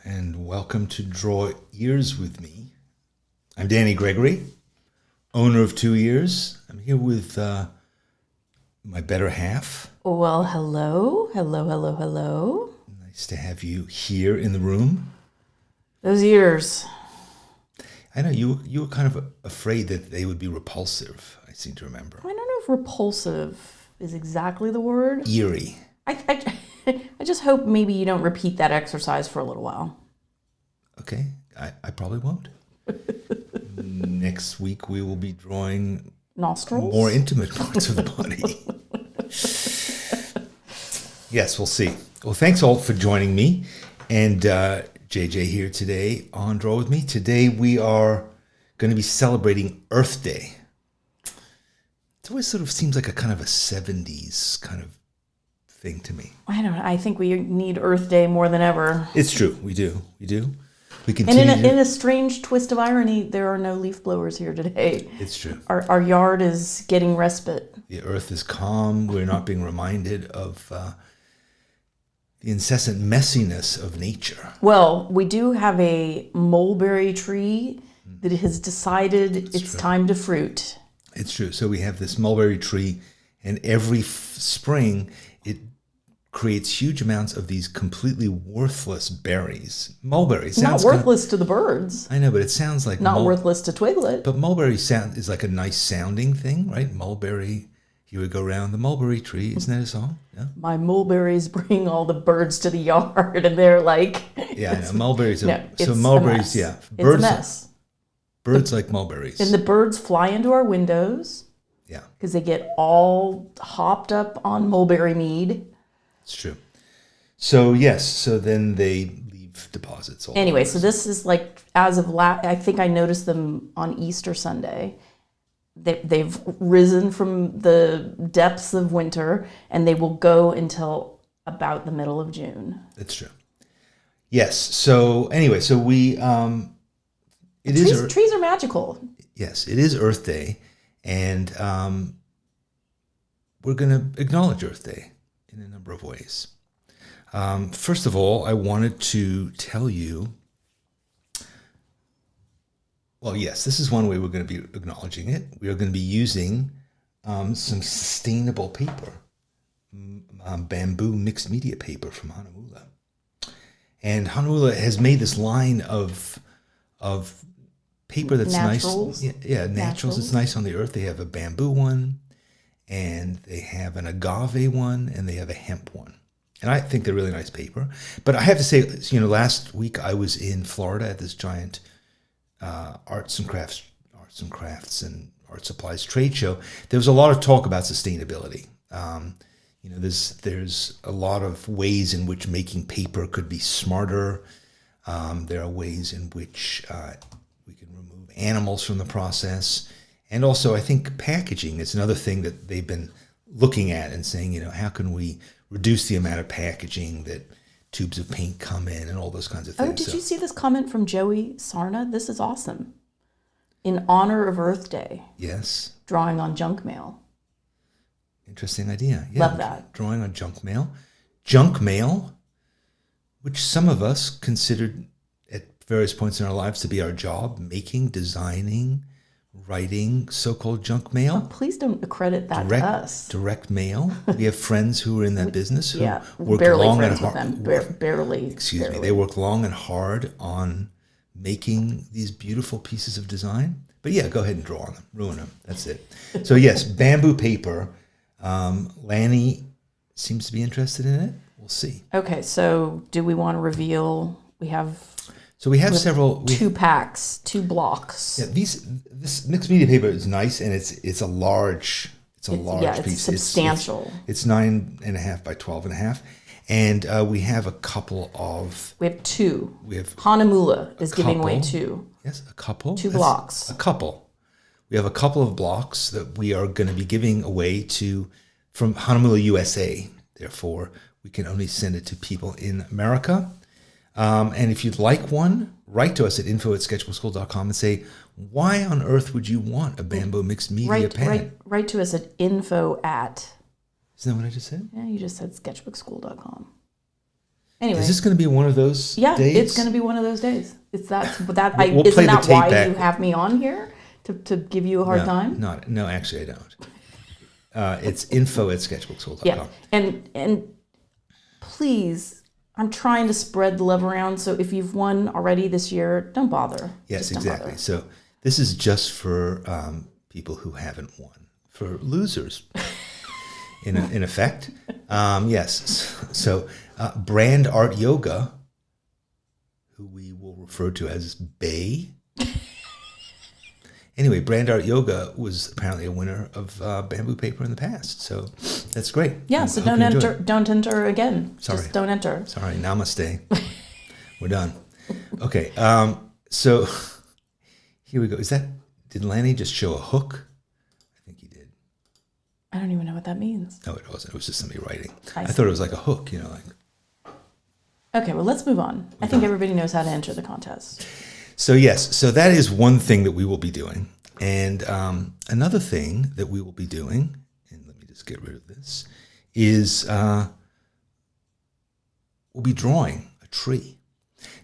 and welcome to Draw Ears with me. I'm Danny Gregory, owner of 2 Ears. I'm here with my better half. Well, hello. Nice to have you here in the room. Those ears. I know you were kind of afraid that they would be repulsive, I seem to remember. I don't know if repulsive is exactly the word. Eerie. I just hope maybe you don't repeat that exercise for a little while. Okay, I probably won't. Next week we will be drawing Nostrils? more intimate parts of the body. Yes, we'll see. Well, thanks all for joining me. And JJ here today on Draw With Me. Today we are going to be celebrating Earth Day. It always sort of seems like a kind of a 70s kind of thing to me. I don't know. I think we need Earth Day more than ever. It's true. We do. We And continue. in a strange twist of irony, there are no leaf blowers here today. It's true. Our yard is getting respite. The earth is calm. We're not being reminded of the incessant messiness of nature. Well, we do have a mulberry tree that has decided it's time to fruit. It's true. So we have this mulberry tree, and every spring it creates huge amounts of these completely worthless berries. Mulberry sounds Not worthless to the birds. I know, but it sounds like Not worthless to Twiglet. But mulberry is like a nice sounding thing, right? Mulberry. You would go around the mulberry tree. Isn't that a song? Yeah. My mulberries bring all the birds to the yard, and they're like, Yeah, I know. Mulberries. it's So a mulberries, mess. yeah. It's a mess. Birds like mulberries. And the birds fly into our windows Yeah, because they get all hopped up on mulberry mead. it's true. So yes, so then they leave deposits. All Anyway, over. so this is like as of I think I noticed them on Easter Sunday. They've risen from the depths of winter, and they will go until about the middle of June. That's true. Yes. So anyway, so we Trees are magical. Yes, it is Earth Day, and we're going to acknowledge Earth Day in a number of ways. First of all, I wanted to tell you. Well, yes, this is one way we're going to be acknowledging it. We are going to be using some sustainable paper, bamboo mixed media paper from Hahnemühle. And Hahnemühle has made this line of paper that's Naturals. nice. Yeah, naturals. It's nice on the earth. They have a bamboo one, and they have an agave one, and they have a hemp one. And I think they're really nice paper. But I have to say, last week I was in Florida at this giant arts and crafts and art supplies trade show. There was a lot of talk about sustainability. There's a lot of ways in which making paper could be smarter. There are ways in which we can remove animals from the process. And also, I think packaging is another thing that they've been looking at and saying, how can we reduce the amount of packaging that tubes of paint come in and all those kinds of things. Oh, did you see this comment from Joey Sarna? This is awesome. In honor of Earth Day. Yes. Drawing on junk mail. Interesting idea. Yeah. Love that. Drawing on junk mail. Junk mail, which some of us considered at various points in our lives to be our job, making, designing, writing so-called junk mail. Oh, please don't accredit that to us. Direct mail. We have friends who are in that business who work barely long friends and with hard. them. Barely. Excuse me. They work long and hard on making these beautiful pieces of design. But yeah, go ahead and draw on them. Ruin them. That's it. So yes, bamboo paper. Lanny seems to be interested in it. We'll see. Okay, so do we want to reveal? We have several. 2 packs, 2 blocks. Yeah, this mixed media paper is nice, and it's a large. It's a large piece. It's substantial. It's 9.5 by 12.5, and we have a couple of. We have 2. We have Hahnemühle is giving away 2. Yes, a couple. 2 blocks. A couple. We have a couple of blocks that we are going to be giving away from Hahnemühle, USA. Therefore, we can only send it to people in America. And if you'd like one, write to us at info@sketchbookskool.com and say, why on earth would you want a bamboo mixed media pen? Write to us at info@. Isn't that what I just said? Yeah, you just said sketchbookskool.com. Anyway. Is this going to be one of those Yeah, days? it's going to be one of those days. Isn't that why you have me on here? To give you a hard time? No, actually I don't. It's info@sketchbookschool.com. Yeah, and please, I'm trying to spread the love around. So if you've won already this year, don't bother. Yes, Just don't exactly. bother. So this is just for people who haven't won, for losers, in effect. Yes. So Brand Art Yoga, who we will refer to as Bay. Anyway, Brand Art Yoga was apparently a winner of bamboo paper in the past, so that's great. Yeah, so don't enter again. Sorry. Just don't enter. Sorry, namaste. We're done. Okay, so here we go. Did Lanny just show a hook? I think he did. I don't even know what that means. No, it wasn't. It was just somebody writing. I thought it was like a hook, like. Okay, well, let's move on. I think everybody knows how to enter the contest. So yes, so that is one thing that we will be doing. And another thing that we will be doing, and let me just get rid of this, is we'll be drawing a tree.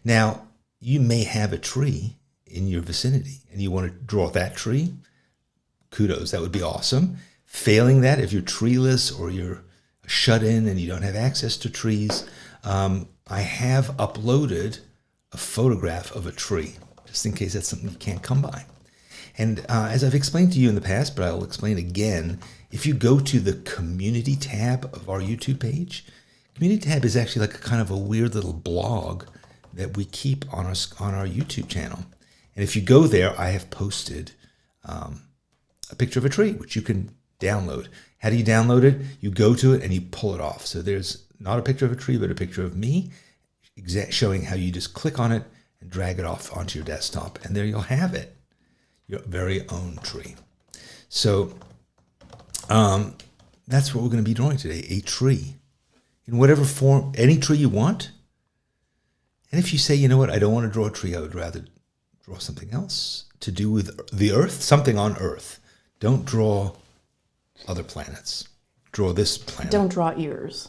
Now, you may have a tree in your vicinity and you want to draw that tree. Kudos, that would be awesome. Failing that, if you're treeless or you're shut in and you don't have access to trees, I have uploaded a photograph of a tree, just in case that's something you can't come by. And as I've explained to you in the past, but I'll explain again, if you go to the community tab of our YouTube page, community tab is actually like a kind of a weird little blog that we keep on our YouTube channel. And if you go there, I have posted a picture of a tree, which you can download. How do you download it? You go to it and you pull it off. So there's not a picture of a tree, but a picture of me, showing how you just click on it and drag it off onto your desktop. And there you'll have it, your very own tree. So that's what we're going to be drawing today, a tree. In whatever form, any tree you want. And if you say, you know what, I don't want to draw a tree, I would rather draw something else to do with the Earth, something on Earth. Don't draw other planets. Draw this planet. Don't draw ears.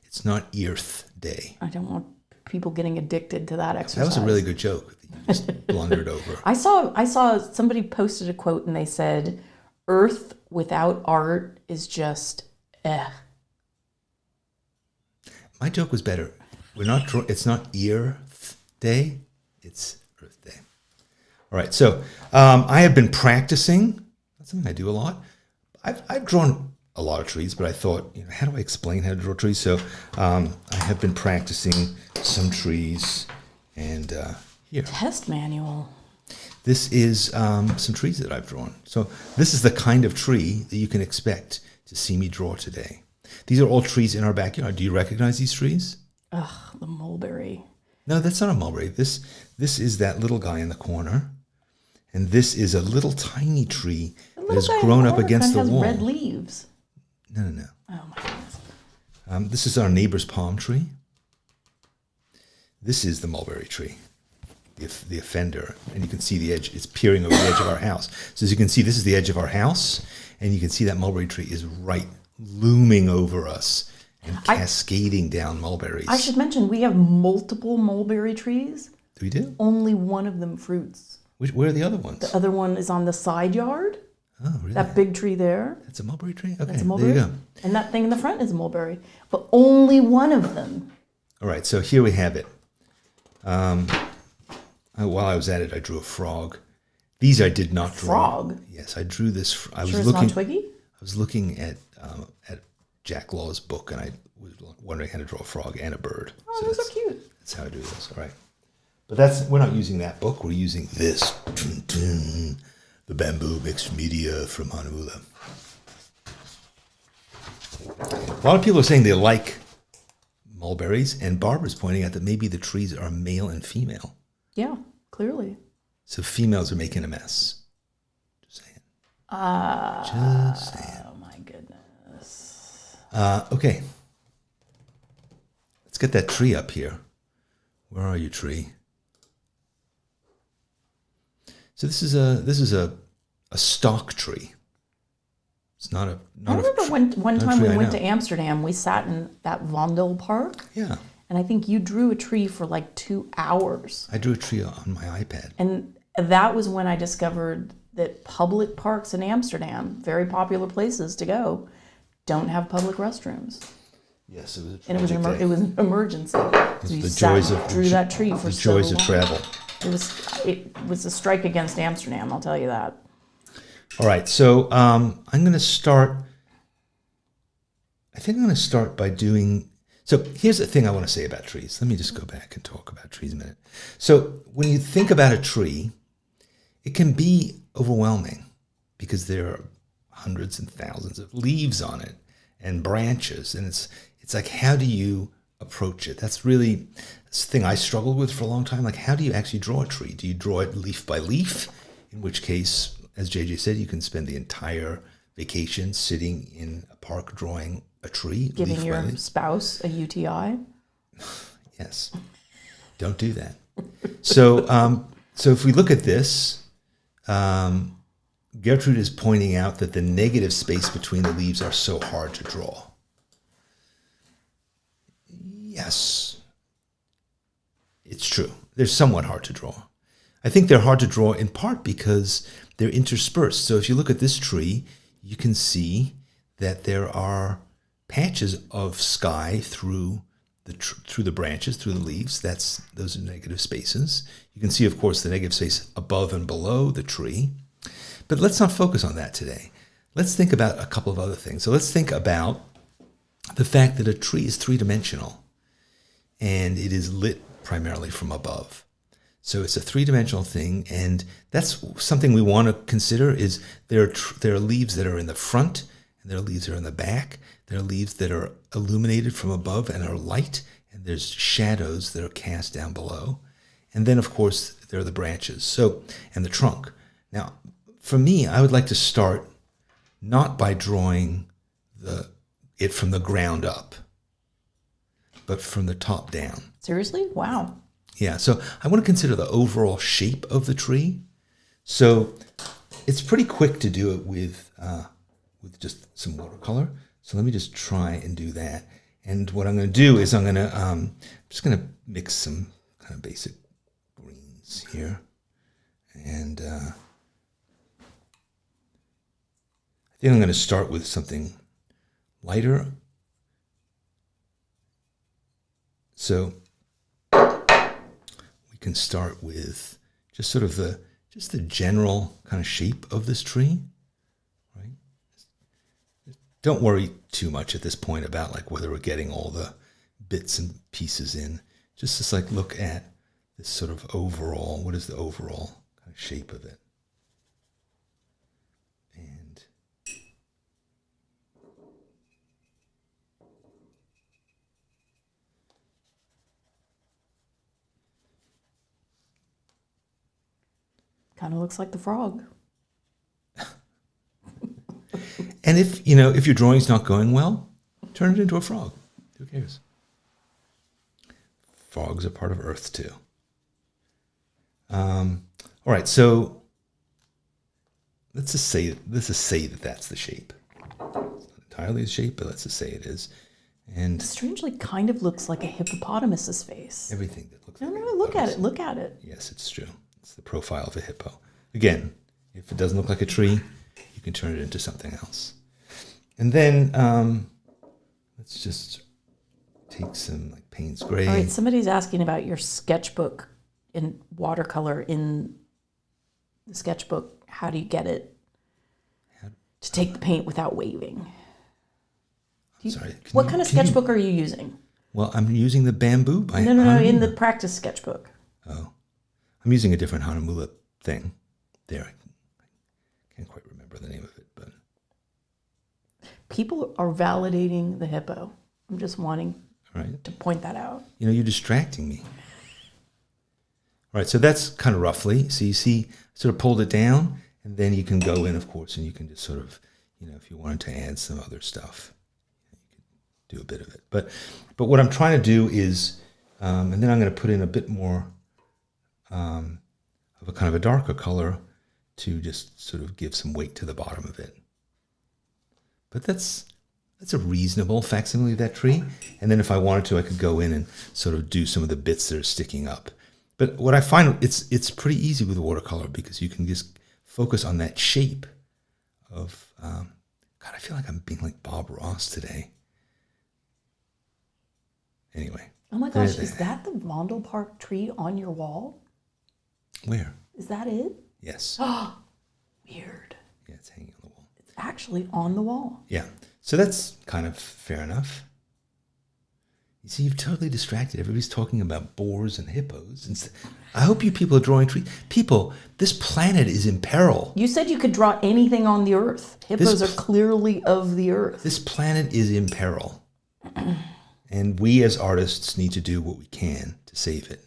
It's not Earth Day. I don't want people getting addicted to that exercise. That was a really good joke that you just blundered over. I saw somebody posted a quote and they said, "Earth without art is just eh." My joke was better. It's not Earth Day. It's Earth Day. All right. So I have been practicing. That's something I do a lot. I've drawn a lot of trees, but I thought, how do I explain how to draw trees? So I have been practicing some trees, and here. Test manual. This is some trees that I've drawn. So this is the kind of tree that you can expect to see me draw today. These are all trees in our backyard. Do you recognize these trees? Ugh, the mulberry. No, that's not a mulberry. This is that little guy in the corner, and this is a little tiny tree that has grown up against the wall. Has red leaves. No. Oh my goodness. This is our neighbor's palm tree. This is the mulberry tree, the offender, and you can see the edge. It's peering over the edge of our house. So as you can see, this is the edge of our house, and you can see that mulberry tree is right looming over us and cascading down mulberries. I should mention we have multiple mulberry trees. Do we do? Only one of them fruits. Where are the other ones? The other one is on the side yard. Oh, really? That big tree there. That's a mulberry tree? Okay, That's a mulberry. there you go. And that thing in the front is a mulberry. But only one of them. All right, so here we have it. While I was at it, I drew a frog. These I did not draw. Frog? Yes, I drew this. I was Sure, it's looking. not Twiggy? I was looking at Jack Law's book, and I was wondering how to draw a frog and a bird. Oh, those are cute. That's how I do this. All right, but we're not using that book. We're using this. The bamboo mixed media from Hahnemühle. A lot of people are saying they like mulberries, and Barbara's pointing out that maybe the trees are male and female. Yeah, clearly. So females are making a mess. Just saying. Just saying. Oh my goodness. Okay. Let's get that tree up here. Where are you, tree? So this is a stock tree. It's not a. I Not remember a, one not a time tree we I went know. to Amsterdam, we sat in that Vondel Park, Yeah, and I think you drew a tree for like 2 hours. I drew a tree on my iPad. And that was when I discovered that public parks in Amsterdam, very popular places to go, don't have public restrooms. Yes, it was. And it was day. it was an emergency. So you the sat joys and of drew that tree for the so joys long. of travel. It was a strike against Amsterdam, I'll tell you that. All right, so I'm going to start. I think I'm going to start by doing. So here's the thing I want to say about trees. Let me just go back and talk about trees a minute. So when you think about a tree, it can be overwhelming because there are hundreds and thousands of leaves on it and branches, and it's like, how do you approach it? That's really the thing I struggled with for a long time. Like, how do you actually draw a tree? Do you draw it leaf by leaf? In which case, as JJ said, you can spend the entire vacation sitting in a park drawing a tree. Giving leaf by your leaf. spouse a UTI. Yes. Don't do that. So, so if we look at this, Gertrude is pointing out that the negative space between the leaves are so hard to draw. Yes, it's true. They're somewhat hard to draw. I think they're hard to draw in part because they're interspersed. So if you look at this tree, you can see that there are patches of sky through the branches, through the leaves. Those are negative spaces. You can see, of course, the negative space above and below the tree. But let's not focus on that today. Let's think about a couple of other things. So let's think about the fact that a tree is three-dimensional and it is lit primarily from above. So it's a three-dimensional thing, and that's something we want to consider. Is there are leaves that are in the front, and there are leaves that are in the back. There are leaves that are illuminated from above and are light, and there's shadows that are cast down below. And then, of course, there are the branches, so, and the trunk. Now, for me, I would like to start not by drawing it from the ground up, but from the top down. Seriously? Wow. Yeah, so I want to consider the overall shape of the tree. So it's pretty quick to do it with just some watercolor. So let me just try and do that. And what I'm going to do is I'm just going to mix some kind of basic greens here. And I think I'm going to start with something lighter. So we can start with just sort of the general kind of shape of this tree, right? Don't worry too much at this point about like whether we're getting all the bits and pieces in. Just like look at this sort of overall, what is the overall kind of shape of it? And Kind of looks like the frog. And if your drawing's not going well, turn it into a frog. Who cares? Frogs are part of Earth too. All right, so let's just say that that's the shape. It's not entirely the shape, but let's just say it is. And Strangely, kind of looks like a hippopotamus's face. everything that looks No, like no, look at it. Look at it. Yes, it's true. It's the profile of a hippo. Again, if it doesn't look like a tree, you can turn it into something else. And then let's just take some like Payne's gray. All right, somebody's asking about your sketchbook in watercolor in the sketchbook. How do you get it to take the paint without waving? Sorry. What kind of sketchbook are you using? Well, I'm using the bamboo by No, Hahnemühle. in the practice sketchbook. Oh, I'm using a different Hahnemühle thing. There, I can't quite remember the name of it, but People are validating the hippo. I'm just wanting right. to point that out. You're distracting me. All right, so that's kind of roughly. So you see, sort of pulled it down, and then you can go in, of course, and you can just sort of, if you wanted to add some other stuff, you could do a bit of it. But what I'm trying to do is, and then I'm going to put in a bit more of a kind of a darker color to just sort of give some weight to the bottom of it. But that's a reasonable facsimile of that tree. And then if I wanted to, I could go in and sort of do some of the bits that are sticking up. But what I find, it's pretty easy with watercolor because you can just focus on that shape of, God, I feel like I'm being like Bob Ross today. Anyway. Oh my gosh, is that the Vondel Park tree on your wall? Where? Is that it? Yes. Oh, weird. Yeah, it's hanging on the wall. It's actually on the wall. Yeah. So that's kind of fair enough. You see, you've totally distracted. Everybody's talking about boars and hippos. And I hope you people are drawing trees. People, this planet is in peril. You said you could draw anything on the earth. Hippos are clearly of the earth. This planet is in peril. And we as artists need to do what we can to save it.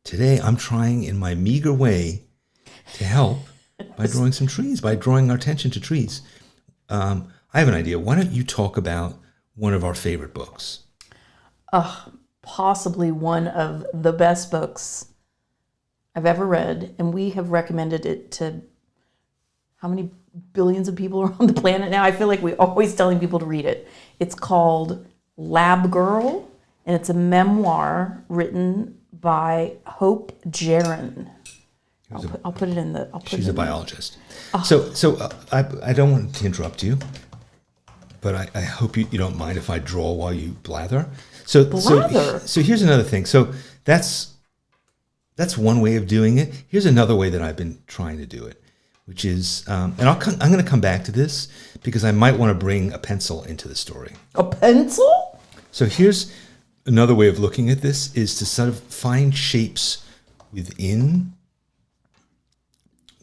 Today, I'm trying in my meager way to help by drawing some trees, by drawing our attention to trees. I have an idea. Why don't you talk about one of our favorite books? Possibly one of the best books I've ever read, and we have recommended it to how many billions of people are on the planet now? I feel like we're always telling people to read it. It's called Lab Girl, and it's a memoir written by Hope Jaron. I'll put it in the. She's a biologist. So I don't want to interrupt you, but I hope you don't mind if I draw while you blather. So here's another thing. So that's one way of doing it. Here's another way that I've been trying to do it, which is, and I'm going to come back to this because I might want to bring a pencil into the story. A pencil? So here's another way of looking at this is to sort of find shapes within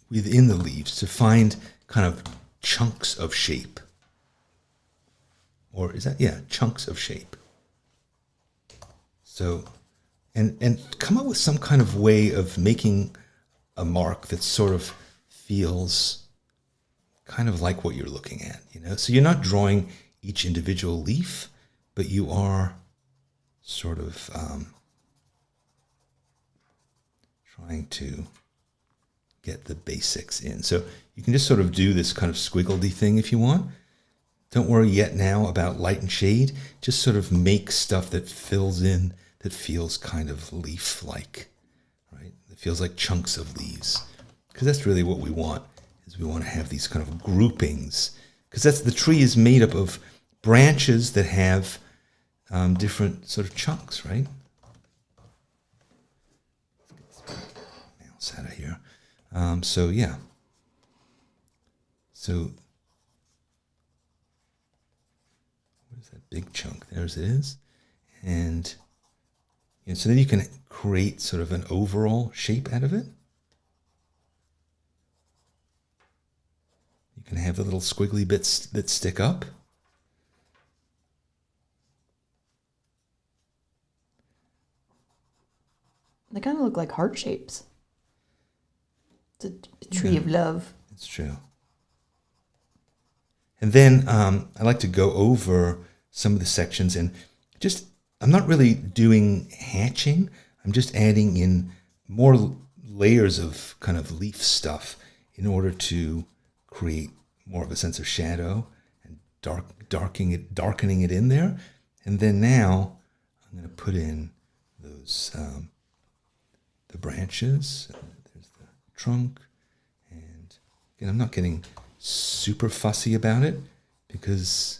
the leaves, to find kind of chunks of shape. Or is that, yeah, chunks of shape. So, and come up with some kind of way of making a mark that sort of feels kind of like what you're looking at, you know? So you're not drawing each individual leaf, but you are sort of trying to get the basics in. So you can just sort of do this kind of squiggledy thing if you want. Don't worry yet now about light and shade. Just sort of make stuff that fills in, that feels kind of leaf-like, right? It feels like chunks of leaves. Because that's really what we want, is we want to have these kind of groupings. Because that's the tree is made up of branches that have different sort of chunks, right? Let's get this mouse out of here. So yeah. So where's that big chunk? There's it is. And you know, so then you can create sort of an overall shape out of it. You can have the little squiggly bits that stick up. They kind of look like heart shapes. It's a tree of love. It's true. And then I like to go over some of the sections and just, I'm not really doing hatching. I'm just adding in more layers of kind of leaf stuff in order to create more of a sense of shadow and darkening it in there. And then now I'm going to put in those the branches. There's the trunk, and again, I'm not getting super fussy about it because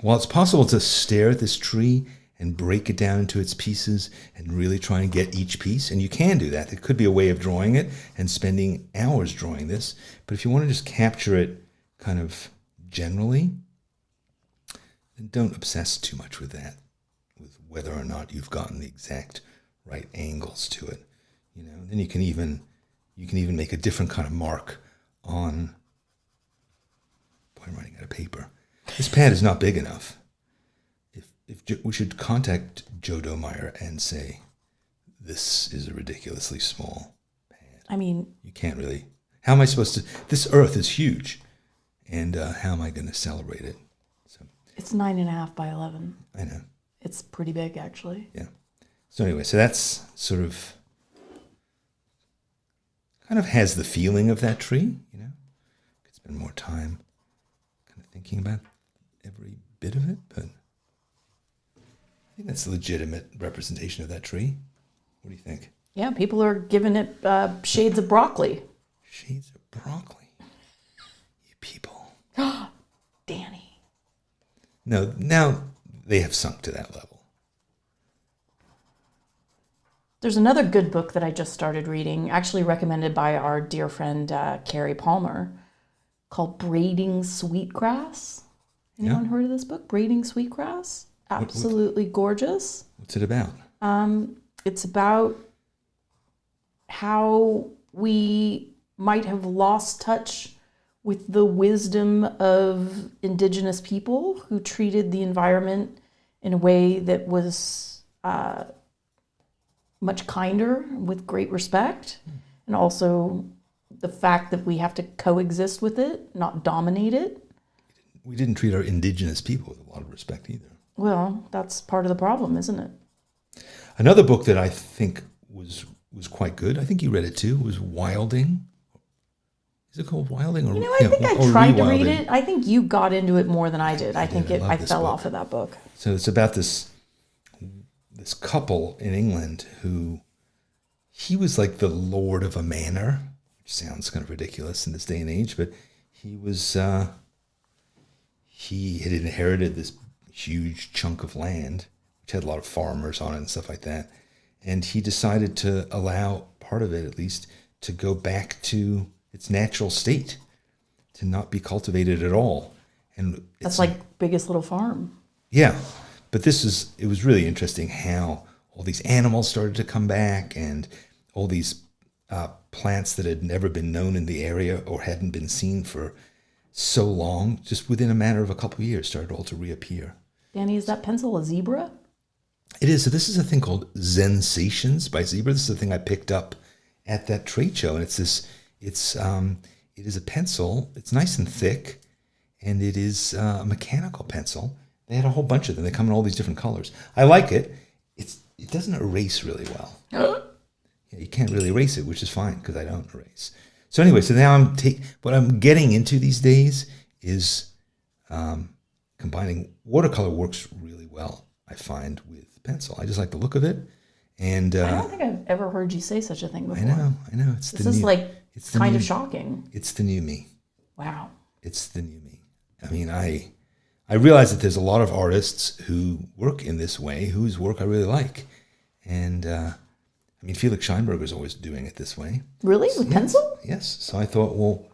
while it's possible to stare at this tree and break it down into its pieces and really try and get each piece, and you can do that. It could be a way of drawing it and spending hours drawing this, but if you want to just capture it kind of generally, then don't obsess too much with that, with whether or not you've gotten the exact right angles to it. You know, then you can even make a different kind of mark on. Boy, I'm running out of paper. This pad is not big enough. If we should contact Joe Domeyer and say, this is a ridiculously small pad. I mean, you can't really. How am I supposed to? This earth is huge, and how am I going to celebrate it? So it's 9.5 by 11. I know. It's pretty big, actually. Yeah. So anyway, so that's sort of kind of has the feeling of that tree, you know. Could spend more time kind of thinking about every bit of it, but I think that's a legitimate representation of that tree. What do you think? Yeah, people are giving it shades of broccoli. Shades of broccoli. You people. Danny. No, now they have sunk to that level. There's another good book that I just started reading, actually recommended by our dear friend Carrie Palmer, called Braiding Sweetgrass. Anyone heard of this book? Braiding Sweetgrass? Absolutely gorgeous. What's it about? It's about how we might have lost touch with the wisdom of indigenous people who treated the environment in a way that was much kinder, with great respect, and also the fact that we have to coexist with it, not dominate it. We didn't treat our indigenous people with a lot of respect either. Well, that's part of the problem, isn't it? Another book that I think was quite good, I think you read it too, was Wilding. Is it called Wilding? Or, I think I tried to read it. I think you got into it more than I did. I think I fell off of that book. So it's about this couple in England who, he was like the lord of a manor, which sounds kind of ridiculous in this day and age, but he had inherited this huge chunk of land, which had a lot of farmers on it and stuff like that. And he decided to allow part of it, at least, to go back to its natural state, to not be cultivated at all. And that's like Biggest Little Farm. Yeah. But it was really interesting how all these animals started to come back, and all these plants that had never been known in the area or hadn't been seen for so long, just within a matter of a couple of years, started all to reappear. Danny, is that pencil a zebra? It is. So this is a thing called Zensations by Zebra. This is a thing I picked up at that trade show, and it is a pencil. It's nice and thick, and it is a mechanical pencil. They had a whole bunch of them. They come in all these different colors. I like it. It doesn't erase really well. Yeah, you can't really erase it, which is fine because I don't erase. So anyway, so now what I'm getting into these days is combining. Watercolor works really well, I find, with pencil. I just like the look of it. And I don't think I've ever heard you say such a thing before. I know. This is kind of shocking. It's the new me. Wow. It's the new me. I mean, I realize that there's a lot of artists who work in this way, whose work I really like. And I mean, Felix Scheinberger's always doing it this way. Really? With pencil? Yes. So I thought, well,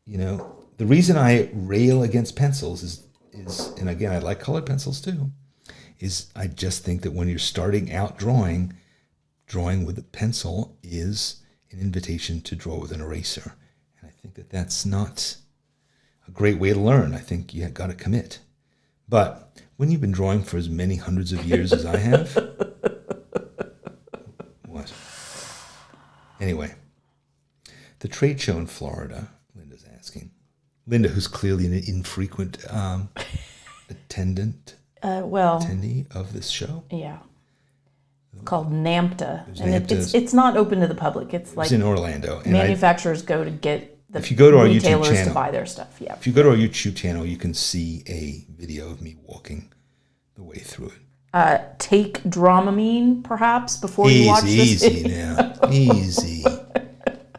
the reason I rail against pencils is, and again, I like colored pencils too, is I just think that when you're starting out drawing with a pencil is an invitation to draw with an eraser. And I think that that's not a great way to learn. I think you got to commit. But when you've been drawing for as many hundreds of years as I have, what? Anyway, the trade show in Florida, Linda's asking. Linda, who's clearly an infrequent attendee of this show. Yeah. It's called NAMTA. And it's not open to the public. It's like in Orlando. And manufacturers go to get the if you go to our YouTube retailers channel, to buy their stuff. Yeah. If you go to our YouTube channel, you can see a video of me walking the way through it. Take Dramamine, perhaps, before you watch this video. Now. Easy.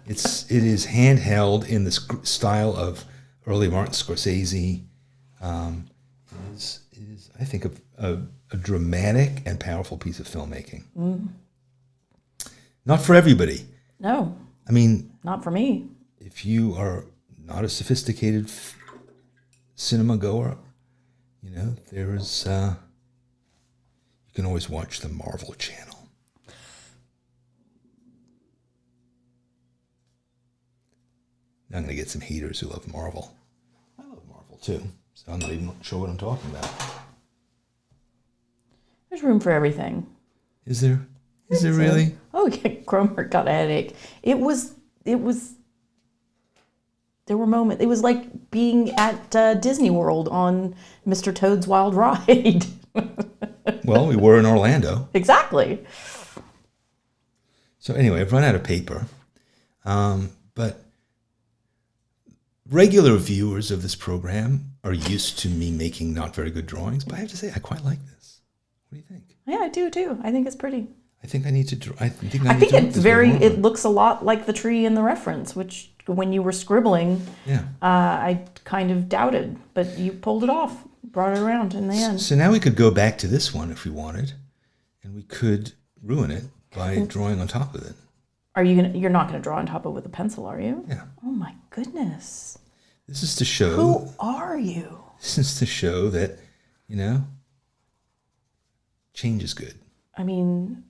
It is handheld in the style of early Martin Scorsese. It is, I think, a dramatic and powerful piece of filmmaking. Mm. Not for everybody. No. I mean, not for me. If you are not a sophisticated cinema goer, there is. You can always watch the Marvel channel. Now I'm going to get some haters who love Marvel. I love Marvel too, so I'm not even sure what I'm talking about. There's room for everything. Is there? Is there really? Oh, Cromer got a headache. It was. There were moments. It was like being at Disney World on Mr. Toad's Wild Ride. Well, we were in Orlando. Exactly. So anyway, I've run out of paper, but regular viewers of this program are used to me making not very good drawings, but I have to say I quite like this. What do you think? Yeah, I do too. I think it's pretty. I think I need to draw. I think it's very. It looks a lot like the tree in the reference, which when you were scribbling, I kind of doubted, but you pulled it off, brought it around in the end. So now we could go back to this one if we wanted, and we could ruin it by drawing on top of it. You're not gonna draw on top of it with a pencil, are you? Yeah. Oh my goodness. This is to show. Who are you? This is to show that, change is good. I mean.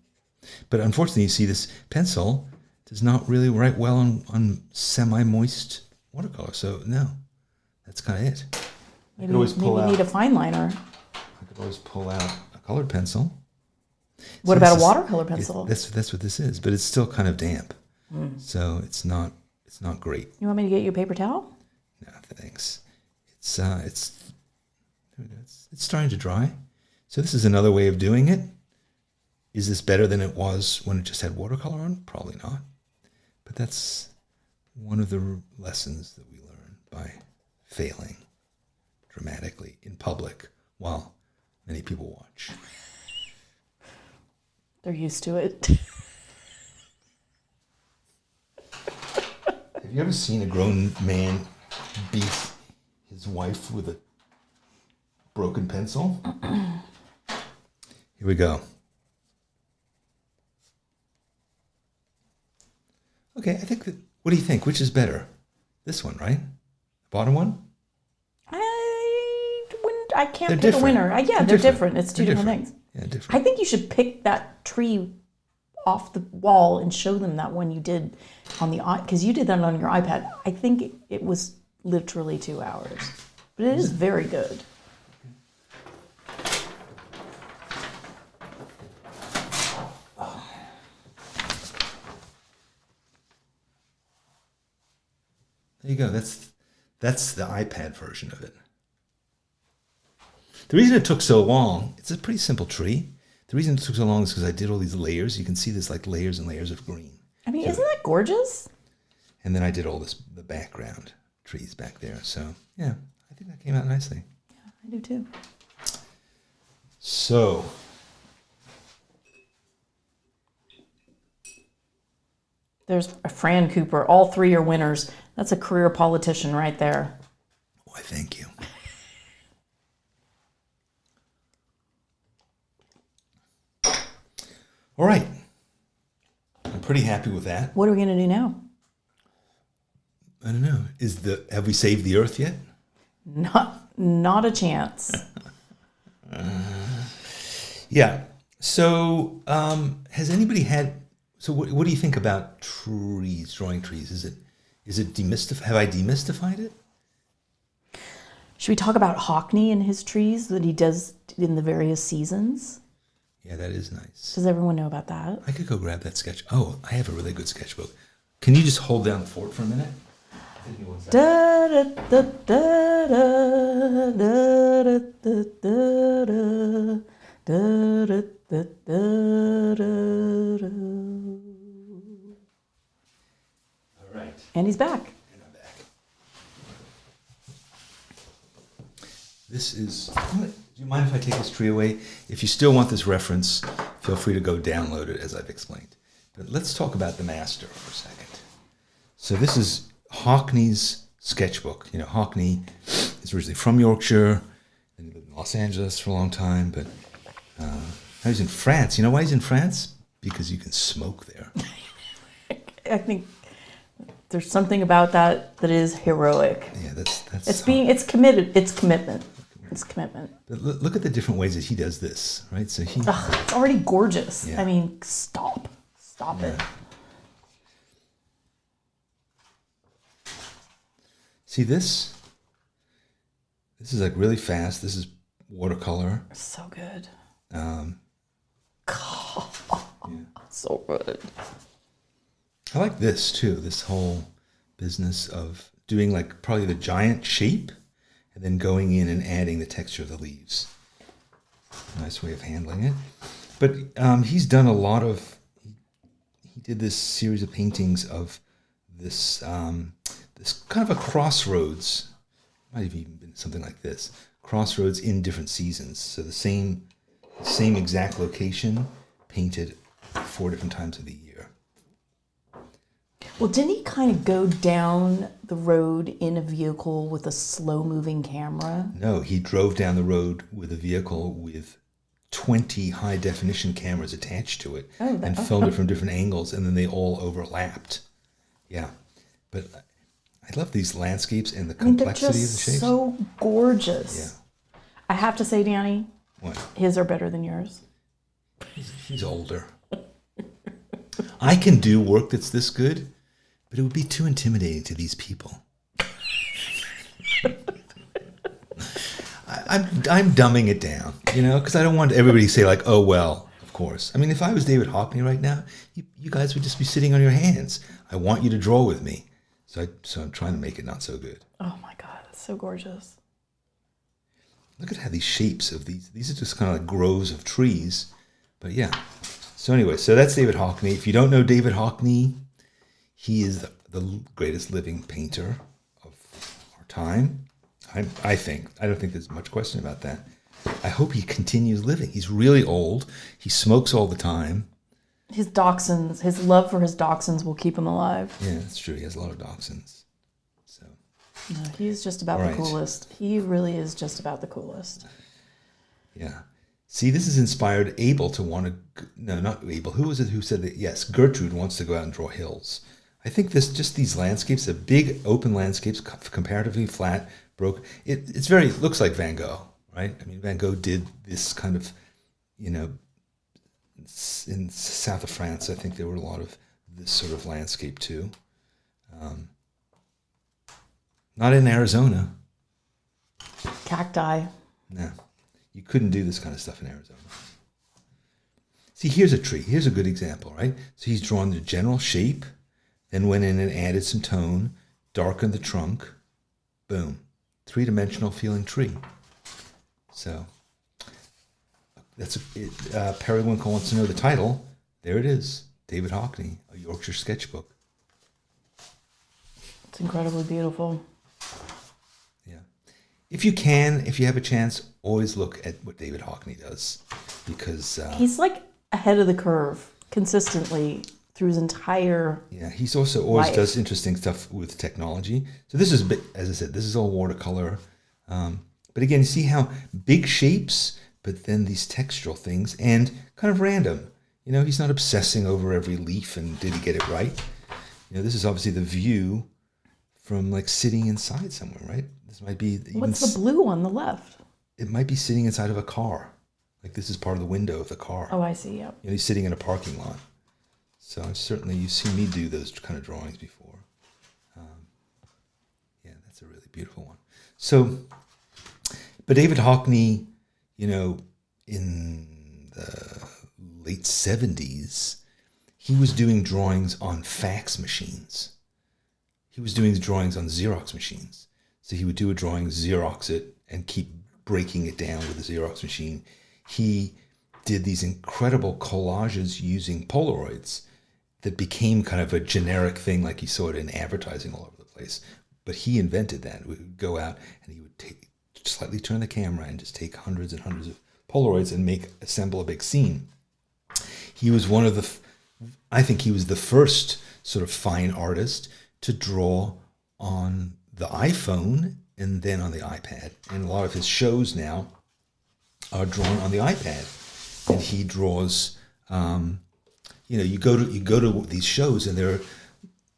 But unfortunately, you see this pencil does not really write well on semi-moist watercolor. So no, that's kind of it. Maybe you need a fine liner. I could always pull out a colored pencil. What about a watercolor pencil? That's what this is, but it's still kind of damp. So it's not great. You want me to get you a paper towel? No, thanks. It's starting to dry. So this is another way of doing it. Is this better than it was when it just had watercolor on? Probably not. But that's one of the lessons that we learn by failing dramatically in public while many people watch. They're used to it. Have you ever seen a grown man beat his wife with a broken pencil? Here we go. Okay, I think that. What do you think? Which is better? This one, right? The bottom one? I can't pick a winner. They're different. It's two different things. Yeah, different. I think you should pick that tree off the wall and show them that one you did on the because you did that on your iPad. I think it was literally 2 hours, but it is very good. There you go. That's the iPad version of it. The reason it took so long, it's a pretty simple tree. The reason it took so long is because I did all these layers. You can see this like layers and layers of green. I mean, isn't that gorgeous? And then I did all the background trees back there. So yeah, I think that came out nicely. Yeah, I do too. So there's a Fran Cooper. All three are winners. That's a career politician right there. Why, thank you. All right. I'm pretty happy with that. What are we going to do now? I don't know. Have we saved the Earth yet? Not a chance. Yeah. So, has anybody had? So, what do you think about trees? Drawing trees? Is it demystified? Have I demystified it? Should we talk about Hockney and his trees that he does in the various seasons? Yeah, that is nice. Does everyone know about that? I could go grab that sketch. Oh, I have a really good sketchbook. Can you just hold down the fort for a minute? Da da da da da da da da da da da. All right. And he's back. And I'm back. This is. Do you mind if I take this tree away? If you still want this reference, feel free to go download it as I've explained. But let's talk about the master for a second. So this is Hockney's sketchbook. Hockney is originally from Yorkshire, and he lived in Los Angeles for a long time, but now he's in France. You know why he's in France? Because you can smoke there. I think there's something about that is heroic. Yeah, that's it's committed. It's commitment. It's commitment. But look at the different ways that he does this, right? So it's already gorgeous. Yeah. I mean, stop it. See this? This is like really fast. This is watercolor. So good. Yeah. So good. I like this too. This whole business of doing like probably the giant shape and then going in and adding the texture of the leaves. Nice way of handling it. But he's done a lot of. He did this series of paintings of this this kind of a crossroads. Might have even been something like this. Crossroads in different seasons. So the same exact location painted 4 different times of the year. Well, didn't he kind of go down the road in a vehicle with a slow-moving camera? No, he drove down the road with a vehicle with 20 high-definition cameras attached to it and filmed it from different angles, and then they all overlapped. Yeah. But I love these landscapes and the complexity of the shapes. They're just so gorgeous. Yeah. I have to say, Danny, What? his are better than yours. He's older. I can do work that's this good, but it would be too intimidating to these people. I'm dumbing it down, because I don't want everybody to say like, oh, well, of course. I mean, if I was David Hockney right now, you guys would just be sitting on your hands. I want you to draw with me. So I'm trying to make it not so good. Oh my God, it's so gorgeous. Look at how these shapes of these are just kind of like groves of trees. But yeah. So anyway, so that's David Hockney. If you don't know David Hockney, he is the greatest living painter of our time. I think. I don't think there's much question about that. I hope he continues living. He's really old. He smokes all the time. His love for his dachshunds will keep him alive. Yeah, that's true. He has a lot of dachshunds. So. No, he's just about the coolest. He really is just about the coolest. Yeah. See, this is inspired Abel to want to... No, not Abel. Who was it who said that? Yes, Gertrude wants to go out and draw hills. I think these landscapes, the big open landscapes, comparatively flat, it's very... It looks like Van Gogh, right? I mean, Van Gogh did this kind of, in south of France, I think there were a lot of this sort of landscape too. Not in Arizona. Cacti. No. You couldn't do this kind of stuff in Arizona. See, here's a tree. Here's a good example, right? So he's drawn the general shape, then went in and added some tone, darkened the trunk. Boom. 3-dimensional feeling tree. So that's Periwinkle wants to know the title. There it is. David Hockney, A Yorkshire Sketchbook. It's incredibly beautiful. Yeah. If you have a chance, always look at what David Hockney does, because he's like ahead of the curve consistently through his entire he's also always life. Does interesting stuff with technology. So this is, as I said, this is all watercolor. But again, you see how big shapes, but then these textural things and kind of random. He's not obsessing over every leaf and did he get it right. This is obviously the view from like sitting inside somewhere, right? This might be... What's the blue on the left? It might be sitting inside of a car. Like this is part of the window of the car. Oh, I see, yep. He's sitting in a parking lot. So certainly you've seen me do those kind of drawings before. That's a really beautiful one. So, but David Hockney, in the late 70s, he was doing drawings on fax machines. He was doing drawings on Xerox machines. So he would do a drawing, Xerox it, and keep breaking it down with the Xerox machine. He did these incredible collages using Polaroids that became kind of a generic thing, like you saw it in advertising all over the place. But he invented that. We would go out and he would slightly turn the camera and just take hundreds and hundreds of Polaroids and assemble a big scene. He was I think he was the first sort of fine artist to draw on the iPhone and then on the iPad. And a lot of his shows now are drawn on the iPad. And he draws, you go to these shows and they're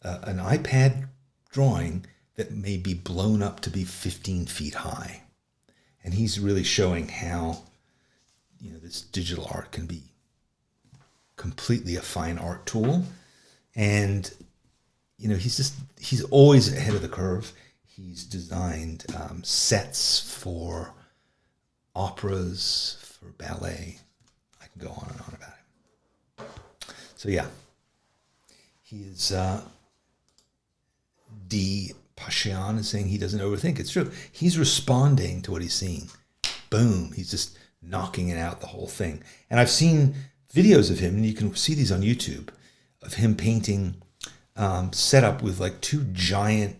an iPad drawing that may be blown up to be 15 feet high. And he's really showing how, this digital art can be completely a fine art tool. And, he's always ahead of the curve. He's designed sets for operas, for ballet. I can go on and on about him. So yeah, he is, D. Pashan is saying he doesn't overthink. It's true. He's responding to what he's seeing. Boom. He's just knocking it out, the whole thing. And I've seen videos of him, and you can see these on YouTube, of him painting set up with like 2 giant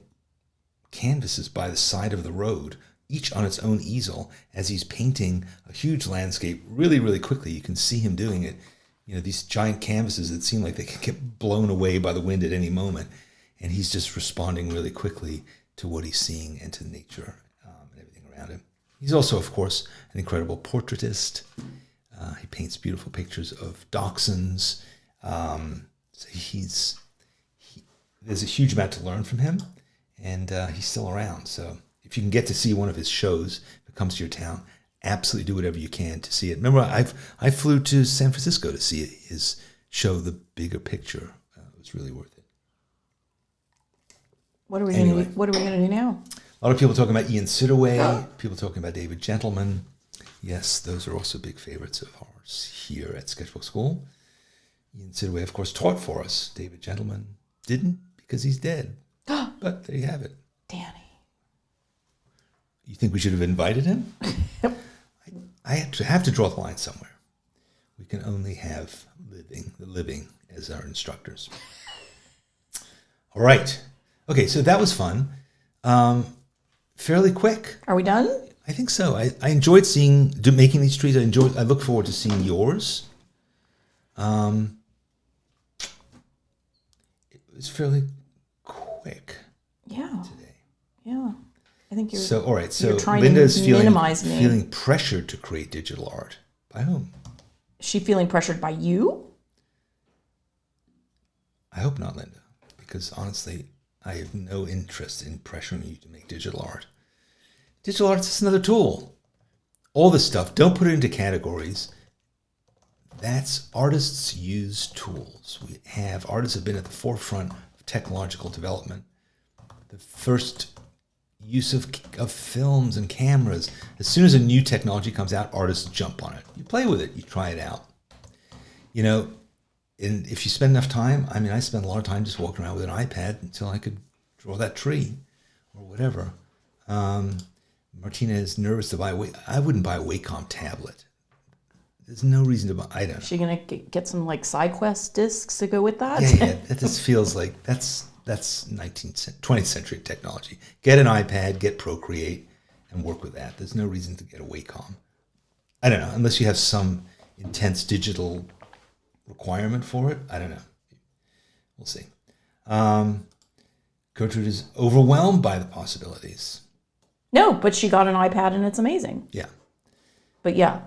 canvases by the side of the road, each on its own easel, as he's painting a huge landscape really, really quickly. You can see him doing it. These giant canvases that seem like they could get blown away by the wind at any moment. And he's just responding really quickly to what he's seeing and to nature and everything around him. He's also, of course, an incredible portraitist. He paints beautiful pictures of dachshunds. So there's a huge amount to learn from him, and he's still around. So if you can get to see one of his shows, if it comes to your town, absolutely do whatever you can to see it. Remember, I flew to San Francisco to see his show, The Bigger Picture. It was really worth it. What are we going to do now? A lot of people talking about Ian Sidaway, people talking about David Gentleman. Yes, those are also big favorites of ours here at Sketchbook School. Ian Sidaway, of course, taught for us. David Gentleman didn't because he's dead. But there you have it. Danny. You think we should have invited him? I have to draw the line somewhere. We can only have the living as our instructors. All right. Okay, so that was fun. Fairly quick. Are we done? I think so. I enjoyed making these trees. I look forward to seeing yours. It was fairly quick. Yeah. Today. Yeah. I think you're. So all right. So you're trying Linda's to minimize me. feeling pressured to create digital art. By whom? Is she feeling pressured by you? I hope not, Linda, because honestly, I have no interest in pressuring you to make digital art. Digital art is just another tool. All this stuff, don't put it into categories. That's artists use tools. Artists have been at the forefront of technological development. The first use of films and cameras. As soon as a new technology comes out, artists jump on it. You play with it, you try it out. And if you spend enough time, I spent a lot of time just walking around with an iPad until I could draw that tree or whatever. Martina is nervous to buy I wouldn't buy a Wacom tablet. There's no reason to buy. I don't know. Is she gonna get some SideQuest discs to go with that? Yeah. That just feels like that's 20th century technology. Get an iPad, get Procreate, and work with that. There's no reason to get a Wacom. I don't know, unless you have some intense digital requirement for it. I don't know. We'll see. Gertrude is overwhelmed by the possibilities. No, but she got an iPad and it's amazing. Yeah. But yeah.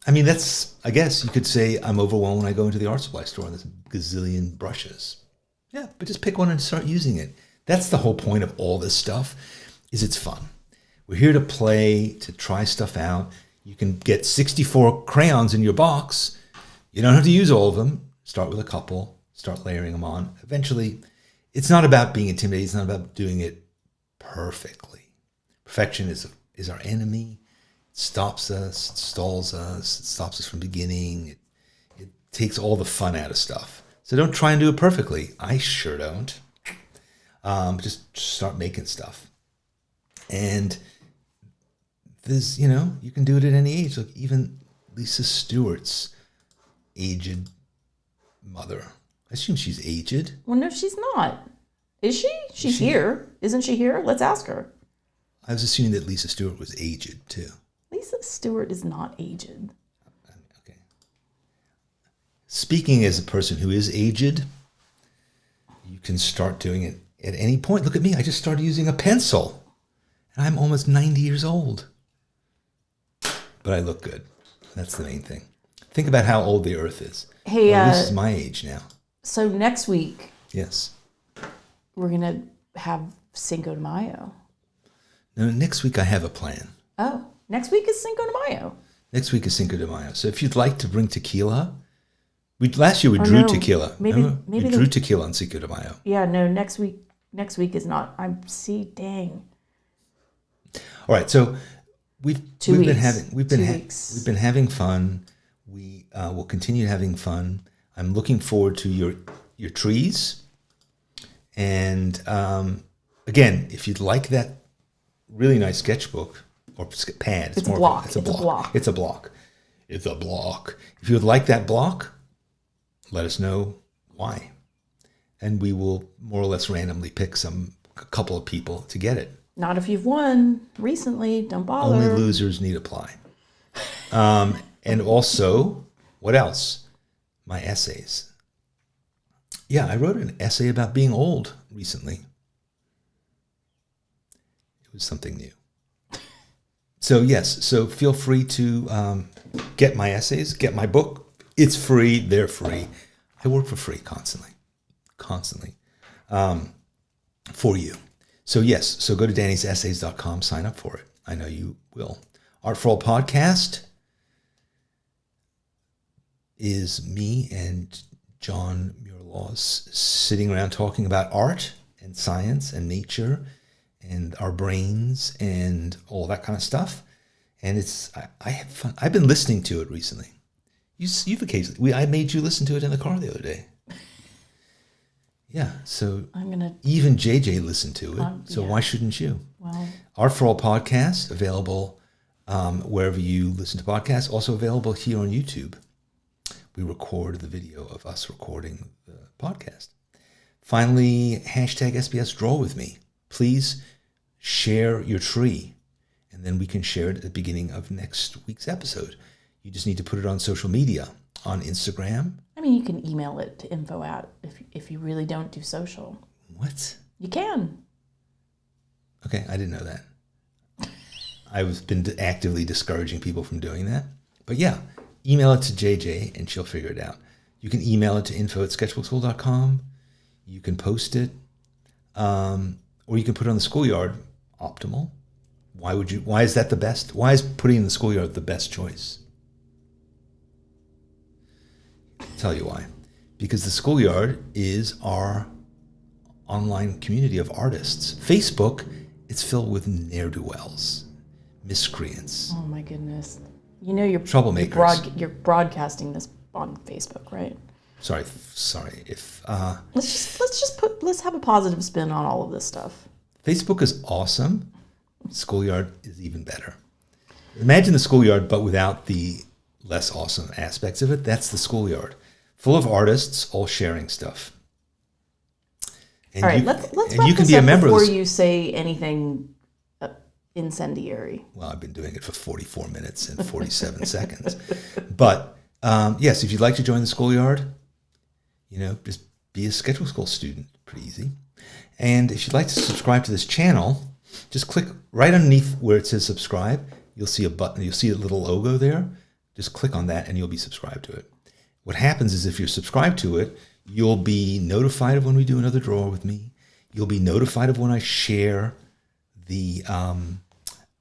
I guess you could say I'm overwhelmed when I go into the art supply store and there's a gazillion brushes. Yeah, but just pick one and start using it. That's the whole point of all this stuff, is it's fun. We're here to play, to try stuff out. You can get 64 crayons in your box. You don't have to use all of them. Start with a couple, start layering them on. Eventually, it's not about being intimidated. It's not about doing it perfectly. Perfection is our enemy. It stops us, it stalls us, it stops us from beginning. It takes all the fun out of stuff. So don't try and do it perfectly. I sure don't. Just start making stuff. And there's, you can do it at any age. Like even Lisa Stewart's aged mother. I assume she's aged. Well, no, she's not. Is she? She's here. Isn't she here? Let's ask her. I was assuming that Lisa Stewart was aged too. Lisa Stewart is not aged. Okay. Speaking as a person who is aged, you can start doing it at any point. Look at me. I just started using a pencil. And I'm almost 90 years old. But I look good. That's the main thing. Think about how old the Earth is. Hey, this is my age now. So next week, yes, we're gonna have Cinco de Mayo. No, next week I have a plan. Oh, next week is Cinco de Mayo. Next week is Cinco de Mayo. So if you'd like to bring tequila, last year we drew tequila. Maybe we drew tequila on Cinco de Mayo. Yeah, no, next week is not. Dang. All right, so we've been having fun. We will continue having fun. I'm looking forward to your trees. And again, if you'd like that really nice sketchbook or pad, It's a block. It's a block. If you would like that block, let us know why, and we will more or less randomly pick a couple of people to get it. Not if you've won recently. Don't bother. Only losers need apply. And also, what else? My essays. Yeah, I wrote an essay about being old recently. It was something new. So yes, so feel free to get my essays, get my book. It's free. They're free. I work for free constantly for you. So yes, so go to dannysessays.com, sign up for it. I know you will. Art for All podcast is me and John Muirlaws sitting around talking about art and science and nature and our brains and all that kind of stuff. And I have fun. I've been listening to it recently. You've occasionally, I made you listen to it in the car the other day. Yeah, so even JJ listened to it, so yeah. Why shouldn't you? Well, Art for All podcast, available wherever you listen to podcasts, also available here on YouTube. We record the video of us recording the podcast. Finally, hashtag SBS Draw with me. Please share your tree, and then we can share it at the beginning of next week's episode. You just need to put it on social media, on Instagram. I mean, you can email it to info@ if you really don't do social. What? You can. Okay, I didn't know that. I've been actively discouraging people from doing that. But yeah, email it to JJ and she'll figure it out. You can email it to info@sketchbookschool.com. You can post it. Or you can put it on the schoolyard. Optimal. Why is that the best? Why is putting it in the schoolyard the best choice? I'll tell you why. Because the schoolyard is our online community of artists. Facebook, it's filled with ne'er-do-wells, miscreants. Oh my goodness. You know you're troublemakers. You're broadcasting this on Facebook, right? Sorry. If let's have a positive spin on all of this stuff. Facebook is awesome. Schoolyard is even better. Imagine the schoolyard, but without the less awesome aspects of it. That's the schoolyard, full of artists all sharing stuff. And all right, let's wrap this up before you say anything incendiary. Well, I've been doing it for 44 minutes and 47 seconds. But yes, if you'd like to join the schoolyard, just be a Sketchbook School student. Pretty easy. And if you'd like to subscribe to this channel, just click right underneath where it says subscribe. You'll see a button. You'll see a little logo there. Just click on that and you'll be subscribed to it. What happens is if you're subscribed to it, you'll be notified of when we do another draw with me. You'll be notified of when I share the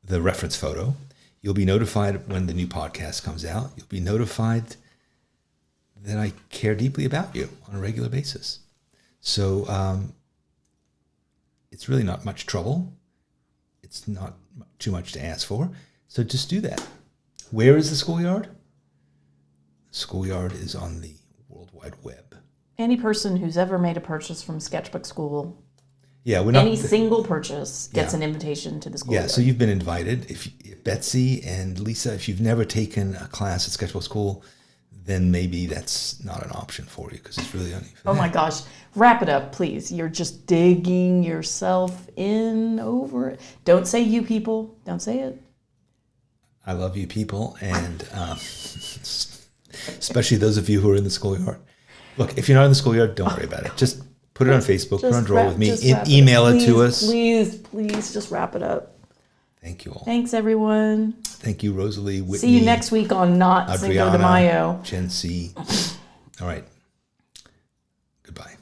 reference photo. You'll be notified when the new podcast comes out. You'll be notified that I care deeply about you on a regular basis. So it's really not much trouble. It's not too much to ask for. So just do that. Where is the schoolyard? The schoolyard is on the World Wide Web. Any person who's ever made a purchase from Sketchbook School, any single purchase gets an invitation to the schoolyard. Yeah, so you've been invited. If Betsy and Lisa, if you've never taken a class at Sketchbook School, then maybe that's not an option for you because it's really only for my gosh. Wrap it up, please. You're just digging yourself in over it. Don't say you people. Don't say it. I love you people, and especially those of you who are in the schoolyard. Look, if you're not in the schoolyard, don't worry about it. Just put it on Facebook, put it on Draw with me, email it to us. Please, just wrap it up. Thank you all. Thanks, everyone. Thank you, Rosalie, Whitney. See you next week on Not Adriana, Cinco de Mayo. Gen C. All right. Goodbye.